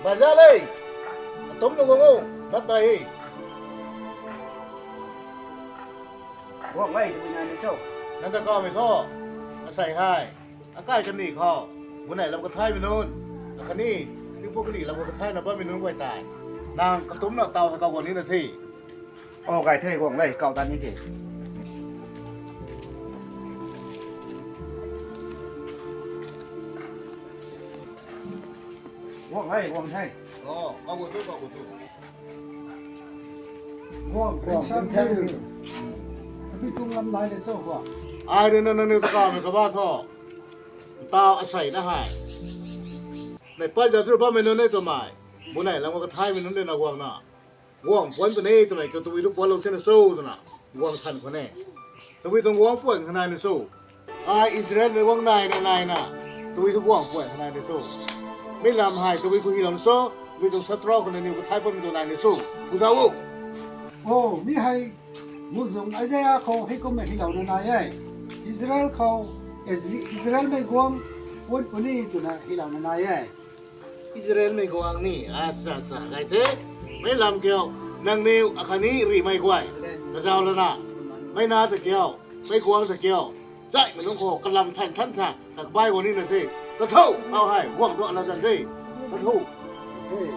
Baca leh. Atom nung ngô, bắt tay. ว่องไว้จะเป็นงานในโซ่ Nanda ko mi so. Asai hai. Akai kan ni ko. Mun nai lam ka thai mi nun. Akani, ni pok ni lam ka thai na ba mi nun goi tai. Nang ka tum na tao ka wan ni na thi. โอ้ไก่เท่ว่องไว้เก่าตันนี่เท่ว่องไว้ว่องไทย Oh, ka wo tu ka wo tu. ว่องเป็นช่างซื่อพี่ตุ้งลำลายในโซ่ก่อน Ai den na ni ka mi ka ba tho. Tao asai na hai. Nai pa ja tu ba mi nun nei to mai. Mun nai lam ka thai mi nun de na gwang na. Gwang pon pa nei to nai ka tu wi lu pon lo chen so to na. Gwang than ko ne. Tu wi tong gwang pon khana ni so. Ai Israel me gwang nai na. Tu wi tu gwang pon khana ni so. ไม่ลำหายตัววิคุยลำโซ่วิตรงสตรอคนนี้ก็ท้ายผมตัวนายในสู้กูจะวุ้ โอ้มีให้มุสลิมไอ้เจ้าเขาให้ก็ไม่ให้เราในนายอิสราเอลเขาอิสราเอลไม่กวางวันวันนี้ตัวน่ะให้เราในนาย อิสราเอลไม่กวางนี่อาซาซาไงเถอะไม่ลำเกี่ยวนางนิวอาคานีรีไม่กวายกระเจ้าแล้วนะไม่น่าจะเกี่ยวไม่กวางจะเกี่ยวใจมันต้องโคกระลำท่านท่าแต่ใบวันนี้นะสิกระเท่าเอาให้ว่างตัวอะไรกันสิกระทู้ เฮ้ย